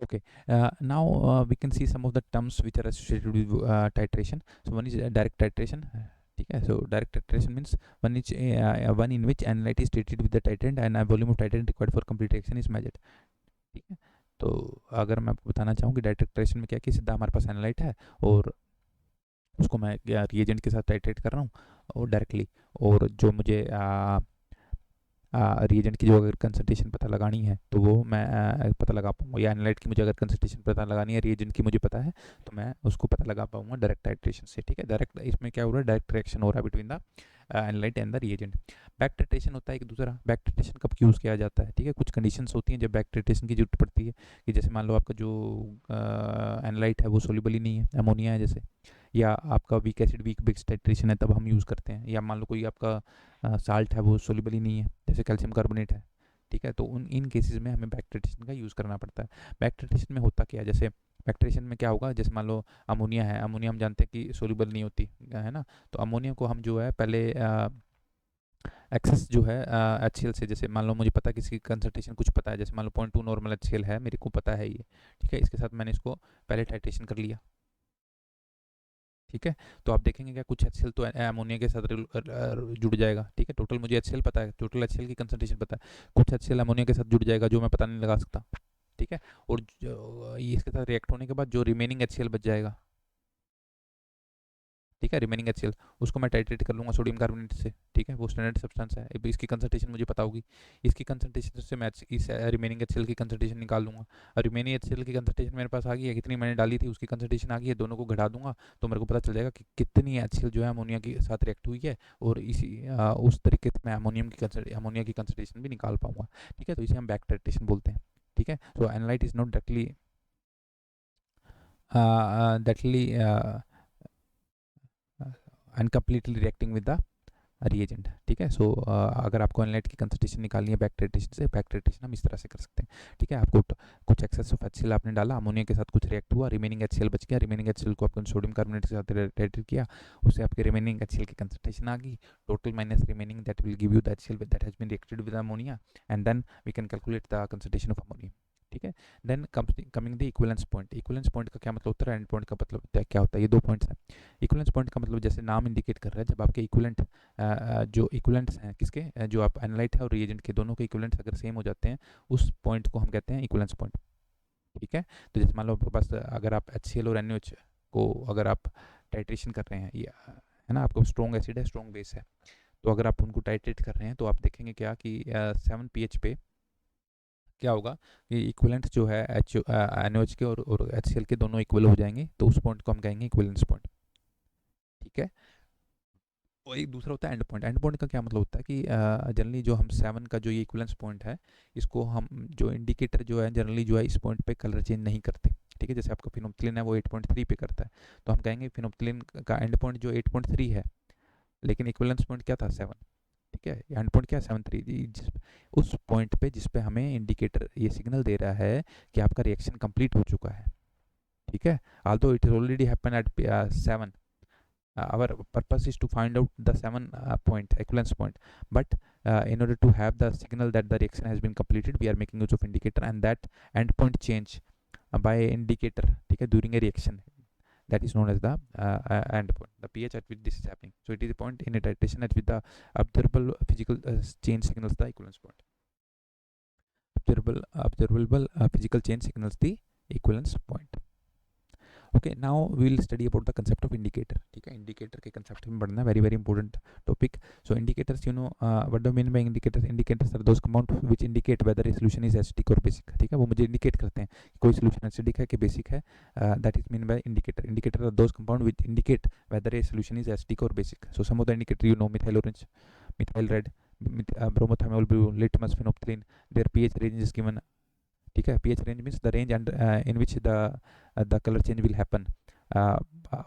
Okay, now we can see some of the terms which are associated with titration. So one is direct titration. ठीक है, so direct titration means one in which analyte is treated with the titrant and a volume of titrant required for complete reaction is measured. ठीक है, तो अगर मैं आपको बताना चाहूँ कि डायरेक्ट टाइट्रेशन में क्या कि सीधा हमारे पास एनालाइट है और उसको मैं रिएजेंट के साथ टाइट्रेट कर रहा हूँ और डायरेक्टली, और जो मुझे रिएजेंट की जो अगर कंसंट्रेशन पता लगानी है तो वो मैं पता लगा पाऊंगा, या एनालाइट की मुझे अगर कंसंट्रेशन पता लगानी है, रिएजेंट की मुझे पता है, तो मैं उसको पता लगा पाऊंगा डायरेक्ट टाइट्रेशन से। ठीक है, डायरेक्ट इसमें क्या हो रहा है, डायरेक्ट रिएक्शन हो रहा है between the analyte and the reagent. Back titration होता है एक दूसरा। बैक टाइट्रेशन कब यूज़ किया जाता है? ठीक है, कुछ कंडीशंस होती हैं जब बैक टाइट्रेशन की जरूरत पड़ती है, कि जैसे मान लो आपका जो एनालाइट है वो सोल्यूबल ही नहीं है, अमोनिया है जैसे, या आपका weak acid weak base titration है तब हम यूज़ करते हैं, या मान लो कोई आपका साल्ट है वो सोल्यूबल ही नहीं है जैसे कैल्शियम कार्बोनेट है। ठीक है, तो उन इन केसेस में हमें बैक टाइट्रेशन का यूज़ करना पड़ता है। बैक टाइट्रेशन में होता क्या है, जैसे बैक टाइट्रेशन में क्या होगा, जैसे मान लो अमोनिया है, अमोनिया हम जानते हैं कि सोल्यूबल नहीं होती है ना, तो अमोनिया को हम जो है पहले एक्सेस जो है एच सी एल से, जैसे मान लो मुझे पता है किसी की कंसंट्रेशन कुछ पता है, जैसे मान लो 0.2 नॉर्मल एच सी एल है, मेरे को पता है ये। ठीक है, इसके साथ मैंने इसको पहले टाइट्रेशन कर लिया। ठीक है, तो आप देखेंगे क्या कुछ एच सी एल तो अमोनिया के साथ जुड़ जाएगा। ठीक है, टोटल मुझे एच सी एल पता है, टोटल एच सी एल की कंसंट्रेशन पता है, कुछ एच सी एल अमोनिया के साथ जुड़ जाएगा जो मैं पता नहीं लगा सकता। ठीक है, और ये इसके साथ रिएक्ट होने के बाद जो रिमेनिंग एच सी एल बच जाएगा, ठीक है, रिमेनिंग एच सी एल, उसको मैं टाइट्रेट कर लूँगा सोडियम कार्बोनेट से। ठीक है, वो स्टैंडर्ड सब्सटेंस है, अब इसकी कंसंट्रेशन मुझे पता होगी, इसकी कंसंट्रेशन से मैं इस रिमेनिंग एच सी एल की कंसंट्रेशन निकाल लूँगा, और रिमेनिंग एच सी एल की कंसंट्रेशन मेरे पास आ गई है, कितनी मैंने डाली थी उसकी कंसंट्रेशन आ गई है, दोनों को घटा दूंगा तो मेरे को पता चल जाएगा कि कितनी एच सी एल जो है अमोनिया के साथ रिएक्ट हुई है, और उस तरीके से मैं अमोनिया की कंसंट्रेशन भी निकाल पाऊंगा। ठीक है, तो इसे हम बैक टाइट्रेशन बोलते हैं। ठीक है, so analyte is not directly and completely reacting with the reagent. ठीक है, सो अगर आपको एनालाइट की कंसंट्रेशन निकालनी है बैक टाइट्रेशन से, बैक टाइट्रेशन हम इस तरह से कर सकते हैं। ठीक है, आपको कुछ excess of H C L आपने डाला, अमोनिया के साथ कुछ रिएक्ट हुआ, रिमेनिंग एच सी एल बच गया, रिमेनिंग एच सी एल को आपने सोडियम कार्बोनेट के साथ टाइट्रेट किया, उससे आपके रिमेनिंग एच सी एल की कंसंट्रेशन आ गई, total minus remaining that will give you the H C L that has been reacted with ammonia, and then we can calculate the concentration of ammonia. ठीक है, then coming the equivalence point. Equivalence point का क्या मतलब होता है, and point का मतलब क्या होता है, ये दो पॉइंट्स हैं। इक्विवेलेंस पॉइंट का मतलब जैसे नाम इंडिकेट कर रहा है, जब आपके इक्विवेलेंट जो इक्विवेलेंट्स हैं किसके, जो आप एनालाइट है और रिएजेंट के दोनों के इक्विवेलेंट्स अगर सेम हो जाते हैं, उस पॉइंट को हम कहते हैं इक्विवेलेंस पॉइंट। ठीक है, तो जैसे मान लो आपके पास अगर आप एच सी एल और एन ओ एच को अगर आप टाइट्रेशन कर रहे हैं, या है ना, आपको स्ट्रॉन्ग एसिड है स्ट्रॉन्ग बेस है, तो अगर आप उनको टाइट्रेट कर रहे हैं तो आप देखेंगे क्या कि 7 pH पे क्या होगा कि इक्विवेलेंट जो है एच एन ओ एच के और एच सी एल के दोनों इक्वल हो जाएंगे, तो उस पॉइंट को हम कहेंगे इक्विवेलेंस पॉइंट। ठीक है, और एक दूसरा होता है एंड पॉइंट। एंड पॉइंट का क्या मतलब होता है कि जनरली जो हम 7 का जो ये इक्विवेलेंस पॉइंट है, इसको हम जो इंडिकेटर जो है जनरली जो है इस पॉइंट पे कलर चेंज नहीं करते। ठीक है, जैसे आपका फिनोप्थिलिन है वो 8.3 पे करता है, तो हम कहेंगे फिनोप्थिलिन का एंड पॉइंट जो 8.3 है, लेकिन इक्विवेलेंस पॉइंट क्या था 7। ठीक है, एंड पॉइंट क्या है 7.3, जिस उस पॉइंट पे जिस पे हमें इंडिकेटर ये सिग्नल दे रहा है कि आपका रिएक्शन कंप्लीट हो चुका है। ठीक है, although it has already happened at 7, our purpose is to find out the 7 point equivalence point, but in order to have the signal that the reaction has been completed, we are making use of indicator, and that endpoint change by indicator, ठीक है, during a reaction, that is known as the endpoint, the pH at which this is happening. So it is a point in a titration at which the observable physical change signals the equivalence point. Observable physical change signals the equivalence point. Okay, now we will study about the concept of indicator. ठीक है, indicator के concept में पढ़ना, very very important topic. So indicators, you know what do mean by indicators? Indicators are those compound which indicate whether a solution is acidic और basic. ठीक है, वो मुझे इंडिकेट करते हैं कि कोई सॉल्यूशन एसिडिक है कि बेसिक है, that is mean by indicator. Indicator are those compound which indicate whether a solution is acidic और basic. So some of the indicator, you know, methyl orange, methyl red, bromothymol blue, litmus, phenolphthalein, their pH range is given. ठीक है, pH range means the range and in which the color change will happen uh,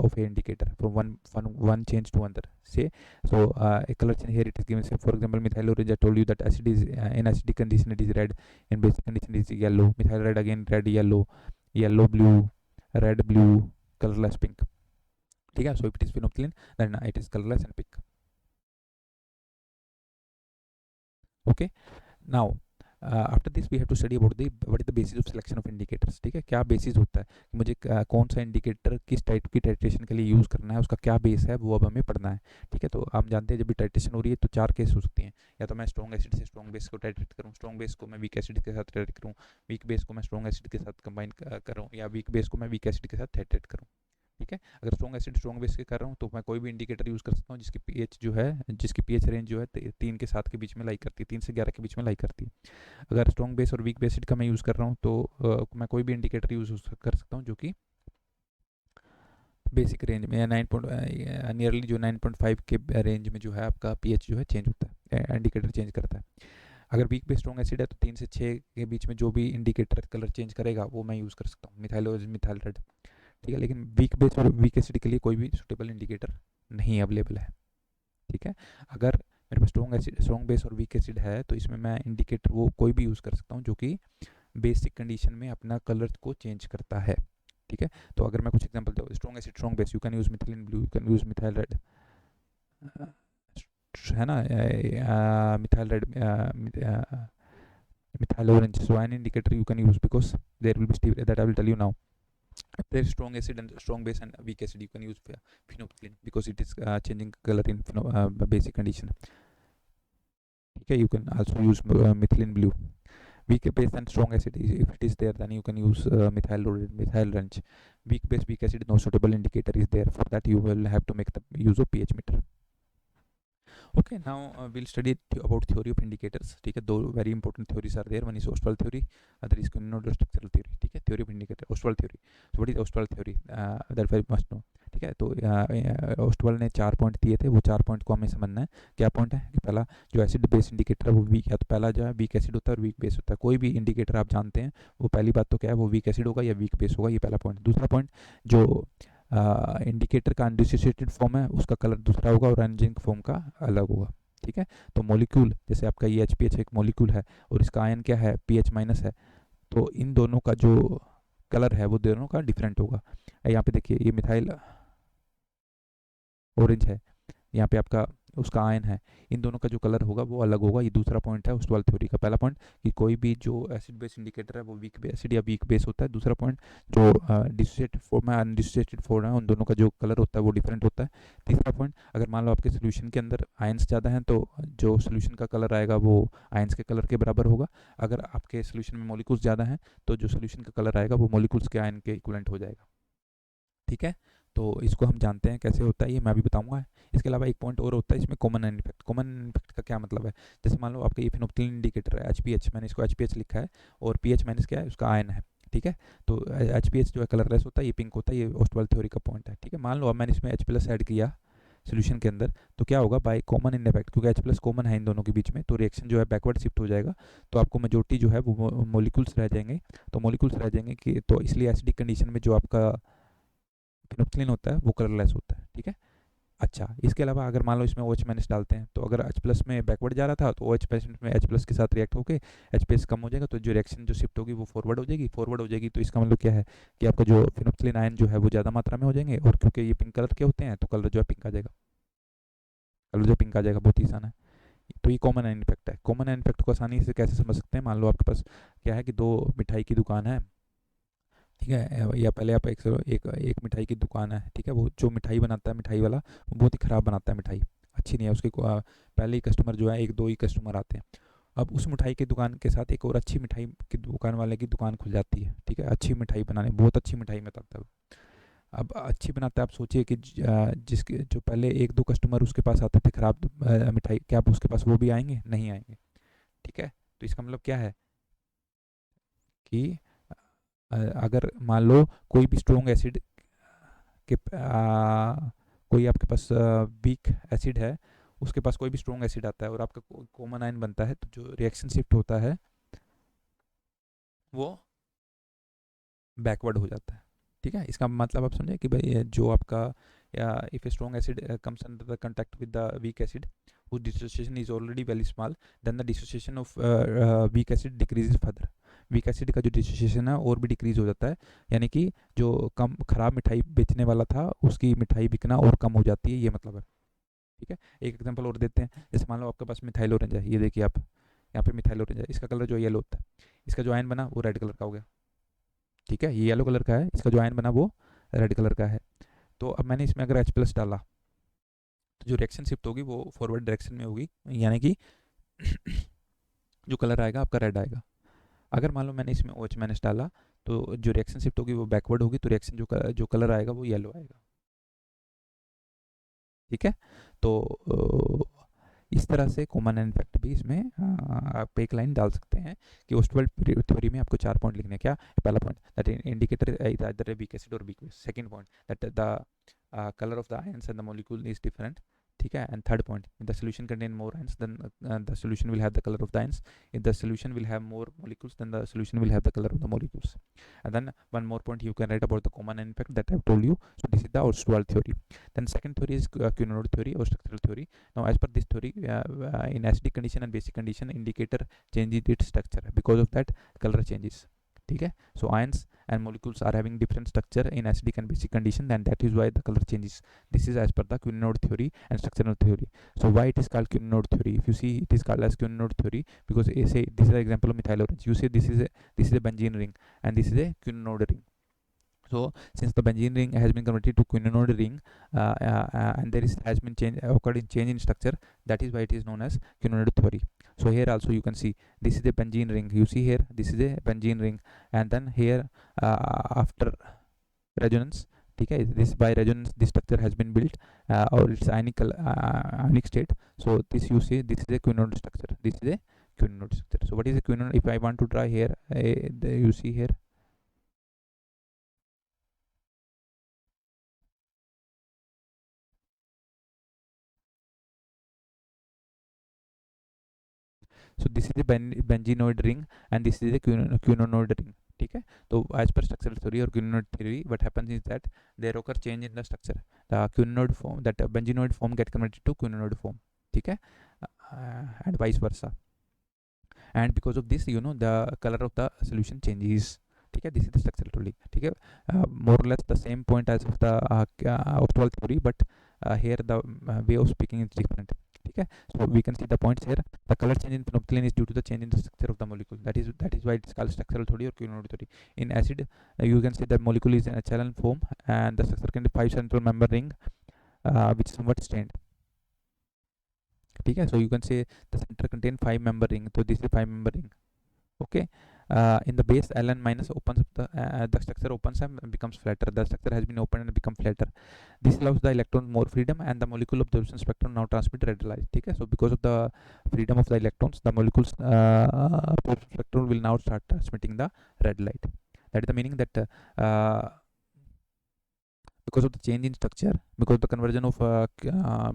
of a indicator from one change to another, say. So a color change here it is given, say for example methyl orange, I told you that acid is in acidic condition it is red, in basic condition it is yellow. Methyl red again, red yellow, yellow blue, red blue, colorless pink. ठीक है, so if it is phenolphthalein then it is colorless and pink. Okay, now after this we have to study about the what is the basis of selection of indicators. ठीक है, क्या basis होता है कि मुझे कौन सा इंडिकेटर किस टाइप की टाइट्रेशन के लिए यूज़ करना है, उसका क्या बेस है, वो अब हमें पढ़ना है। ठीक है, तो आप जानते हैं जब भी टाइट्रेशन हो रही है तो 4 केस हो सकती हैं। या तो मैं स्ट्रॉन्ग एसिड से स्ट्रॉन्ग बेस को टाइट्रेट करूँ, स्ट्रॉन्ग बेस को मैं वीक एसिड के साथ टाइट्रेट करूँ, वीक बेस को मैं स्ट्रॉन्ग एसिड के साथ कंबाइन करूँ, या वीक बेस को मैं वीक एसिड के साथ टाइट्रेट करूँ। ठीक है, अगर स्ट्रॉन्ग एसिड स्ट्रॉन्ग बेस के कर रहा हूँ तो मैं कोई भी इंडिकेटर यूज़ कर सकता हूँ जिसकी पीएच जो है, जिसकी पीएच रेंज जो है 3 के 7 के बीच में लाई करती है, 3 से 11 के बीच में लाई करती है। अगर स्ट्रॉन्ग बेस और वीक बेसिड का मैं यूज़ कर रहा हूँ तो मैं कोई भी इंडिकेटर यूज़ कर सकता हूँ जो कि बेसिक रेंज में या नियरली जो 9.5 के रेंज में जो है आपका पीएच जो है चेंज होता है, इंडिकेटर चेंज करता है। अगर वीक बेस स्ट्रॉन्ग एसिड है तो 3 से 6 के बीच में जो भी इंडिकेटर कलर चेंज करेगा वो मैं यूज़ कर सकता हूँ, मिथाइल मिथाइल रेड। ठीक है, लेकिन वीक बेस और वीक एसिड के लिए कोई भी सुटेबल इंडिकेटर नहीं अवेलेबल है। ठीक है, अगर मेरे पास स्ट्रॉन्ग बेस और वीक एसिड है तो इसमें मैं इंडिकेटर वो कोई भी यूज़ कर सकता हूँ जो कि बेसिक कंडीशन में अपना कलर को चेंज करता है। ठीक है, तो अगर मैं कुछ एग्जांपल दूँ, strong acid strong base you can use methylene blue, you can use methyl red, है ना, methyl red, methyl orange. So an indicator you can use because there will be that I will tell you now. If there is strong acid and strong base and weak acid, you can use phenolphthalein because it is changing color in basic condition. Okay, you can also use methylene blue. Weak base and strong acid, if it is there, then you can use methyl orange. Weak base, weak acid, no suitable indicator is there. For that, you will have to make the use of pH meter. Okay, now we'll study about theory of indicators. ठीक है, दो very important theories are there. One is Ostwald theory, other is structural theory. ठीक है, theory of indicator, Ostwald theory. So what is Ostwald theory? That we must know. ठीक है, तो Ostwald ने 4 point दिए थे, वो 4 पॉइंट को हमें समझना है। क्या पॉइंट है कि पहला जो एसिड बेस इंडिकेटर है वो वीक, या तो पहला जो है वीक एसिड होता है और वीक बेस होता है। कोई भी इंडिकेटर आप जानते हैं वो पहली बात तो क्या है, वो वीक एसिड होगा या वीक बेस होगा, ये पहला पॉइंट। दूसरा पॉइंट, जो इंडिकेटर का अनडिसोसिएटेड फॉर्म है उसका कलर दूसरा होगा और एनर्जिंग फॉर्म का अलग होगा। ठीक है, तो मॉलिक्यूल जैसे आपका ये HPH एक मॉलिक्यूल है और इसका आयन क्या है, पीएच माइनस है, तो इन दोनों का जो कलर है वो दोनों का डिफरेंट होगा। यहाँ पे देखिए ये मिथाइल ऑरेंज है, यहाँ पे आपका उसका आयन है, इन दोनों का जो कलर होगा वो अलग होगा। ये दूसरा पॉइंट है ओस्टवाल थ्योरी का। पहला पॉइंट कि कोई भी जो एसिड बेस इंडिकेटर है वो वीक एसिड या वीक बेस होता है। दूसरा पॉइंट, जो डिसोसिएटेड फॉर्म है अनडिसोसिएटेड फॉर्म है उन दोनों का जो कलर होता है वो डिफरेंट होता है। तीसरा पॉइंट, अगर मान लो आपके सोल्यूशन के अंदर आयंस ज़्यादा हैं तो जो सोल्यूशन का कलर आएगा वो आयंस के कलर के बराबर होगा। अगर आपके सोल्यूशन में मॉलिक्यूल्स ज़्यादा हैं तो जो सोल्यूशन का कलर आएगा वो मॉलिक्यूल्स के आयन के इक्विवेलेंट हो जाएगा। ठीक है, तो इसको हम जानते हैं कैसे होता है, ये मैं भी बताऊंगा। इसके अलावा एक पॉइंट और होता है इसमें, common an effect. Common an effect का क्या मतलब है, जैसे मान लो आपका ये फिनोप्थिलीन इंडिकेटर है HPH, मैंने इसको HPH लिखा है और पीएच माइनस क्या है, उसका आयन है। ठीक है, तो HPH जो है कलरलेस होता है, ये पिंक होता है, ये ओस्टवाल थ्योरी का पॉइंट है। ठीक है, मान लो अब मैंने इसमें H+ ऐड किया सोल्यूशन के अंदर तो क्या होगा, बाय कॉमन इन इफेक्ट, क्योंकि H+ कॉमन है इन दोनों के बीच में, तो रिएक्शन जो है बैकवर्ड शिफ्ट हो जाएगा, तो आपको मेजोरिटी जो है वो मॉलिक्यूल्स रह जाएंगे। तो मॉलिक्यूल्स रह जाएंगे कि तो इसलिए एसिडिक कंडीशन में जो आपका फिनोप्थिलीन होता है वो कलरलेस होता है। ठीक है, अच्छा, इसके अलावा अगर मान लो इसमें OH- डालते हैं तो अगर H+ में बैकवर्ड जा रहा था तो OH- में H+ के साथ रिएक्ट होकर H कम हो जाएगा, तो जो रिएक्शन जो शिफ्ट होगी वो फॉरवर्ड हो जाएगी। तो इसका मतलब क्या है कि आपका जो फिनोप्थिलीन आयन जो है वो ज़्यादा मात्रा में हो जाएंगे, और क्योंकि ये पिंक कलर के होते हैं तो कलर जो है पिंक आ जाएगा, बहुत ही आसान है। तो ये कॉमन एन इफेक्ट है। कॉमन एन इफेक्ट को आसानी से कैसे समझ सकते हैं, मान लो आपके पास क्या है कि दो मिठाई की दुकान है। ठीक है, या पहले आप एक मिठाई की दुकान है। ठीक है, वो जो मिठाई बनाता है मिठाई वाला वो बहुत ही ख़राब बनाता है मिठाई, अच्छी नहीं है उसकी। पहले ही कस्टमर जो है, एक दो ही कस्टमर आते हैं। अब उस मिठाई की दुकान के साथ एक और अच्छी मिठाई की दुकान वाले की दुकान खुल जाती है। ठीक है, अच्छी मिठाई बनाने, बहुत अच्छी मिठाई बनाता है। अब अच्छी बनाता है, आप सोचिए कि जिसके जो पहले एक दो कस्टमर उसके पास आते थे ख़राब मिठाई, क्या आप उसके पास वो भी आएंगे? नहीं आएंगे। ठीक है, तो इसका मतलब क्या है कि अगर मान लो कोई भी स्ट्रॉन्ग एसिड कि कोई आपके पास वीक एसिड है, उसके पास कोई भी स्ट्रॉन्ग एसिड आता है और आपका कॉमन आयन बनता है, तो जो रिएक्शन शिफ्ट होता है वो बैकवर्ड हो जाता है। ठीक है, इसका मतलब आप समझे कि भाई जो आपका if a strong acid comes under the contact with the weak acid whose dissociation is already very small, then the dissociation of weak acid decreases further. Weak acid का जो डिसोसिएशन है और भी डिक्रीज हो जाता है, यानी कि जो कम खराब मिठाई बेचने वाला था उसकी मिठाई बिकना और कम हो जाती है, ये मतलब है। ठीक है, एक एग्जांपल और देते हैं। जैसे मान लो आपके पास मिथाइल ऑरेंज है, ये देखिए आप, यहाँ पे मिथाइल ऑरेंज है, इसका कलर जो येलो होता है, इसका जो आयन बना वो रेड कलर का हो गया, ठीक है, ये येलो कलर का है, इसका जो आयन बना वो रेड कलर का है। तो अब मैंने इसमें अगर H+ डाला तो जो रिएक्शन शिफ्ट होगी वो फॉरवर्ड डायरेक्शन में होगी, यानी कि जो कलर आएगा आपका रेड आएगा। अगर मान लो मैंने इसमें OH- डाला तो जो रिएक्शन शिफ्ट होगी वो बैकवर्ड होगी, तो रिएक्शन जो कलर आएगा वो येलो आएगा, ठीक है। तो इस तरह से कॉमन एंड इफेक्ट भी इसमें आप एक लाइन डाल सकते हैं कि ओस्टवाल्ड थ्योरी में आपको 4 पॉइंट लिखने हैं। क्या? पहला point that indicator either weak acid और weak base. Second point that the colour of the ions and the molecule is different, ठीक है। And third point, the solution contain more ions then the solution will have the colour of the ions, if the solution will have more molecules then the solution will have the color of the molecules. And then one more point you can write about the common end effect that I've told you. So this is the Ostwald theory. Then second theory is Kuhn-Nord theory or structural theory. Now as per this theory, in acidic condition and basic condition, indicator changes its structure, because of that color changes, ठीक है। So ions and molecules are having different structure in acidic and basic condition, and that is why the color changes. This is as per the Kuhn-Nord theory and structural theory. So why it is called Kuhn-Nord theory? If you see, it is called as Kuhn-Nord theory because say this is an example of methyl orange. You say this is a benzene ring and this is a Kuhn-Nord ring. So since the benzene ring has been converted to Kuhn-Nord ring, and there has been change in structure, that is why it is known as Kuhn-Nord theory. So here also you can see this is a benzene ring. You see here this is a benzene ring, and then here after resonance, ठीक है, this by resonance this structure has been built or its ionic state. So this you see this is a Kuhn-Nord structure. This is a Kuhn-Nord structure. So what is a Kuhn-Nord? If I want to draw here, you see here. So this is the benzenoid ring and this is the quinonoid ring, ठीक है। तो as per structural theory or Kuhn-Nord theory, what happens is that there occur change in the structure. The quinonoid form, that benzenoid form get converted to quinonoid form, ठीक है, and vice versa. And because of this, you know, the color of the solution changes, ठीक है। This is the structural theory, ठीक है। More or less the same point as of the Ostwald theory, but here the way of speaking is different, ठीक है। So we can see the points here. The color change in phenolphthalein is due to the change in the structure of the molecule. That is why it is called structural theory or Kuhn-Nord theory. In acid, you can see the molecule is in a HLN form and the structure can be 5 central member ring, which is somewhat stained, ठीक है। So you can say the center contain 5 member ring. So this is 5 member ring, okay. In the base, Ln minus opens up the structure opens and becomes flatter. The structure has been opened and become flatter. This allows the electron more freedom and the molecule of the absorption spectrum now transmit red light, ठीक है। So because of the freedom of the electrons, the molecules absorption spectrum will now start transmitting the red light. That is the meaning that because of the change in structure, because of the conversion of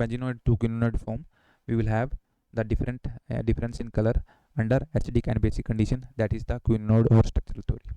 benzenoid to quinonoid form, we will have the difference in color under acidic and basic condition. That is the Kuhn-Nord or structural theory.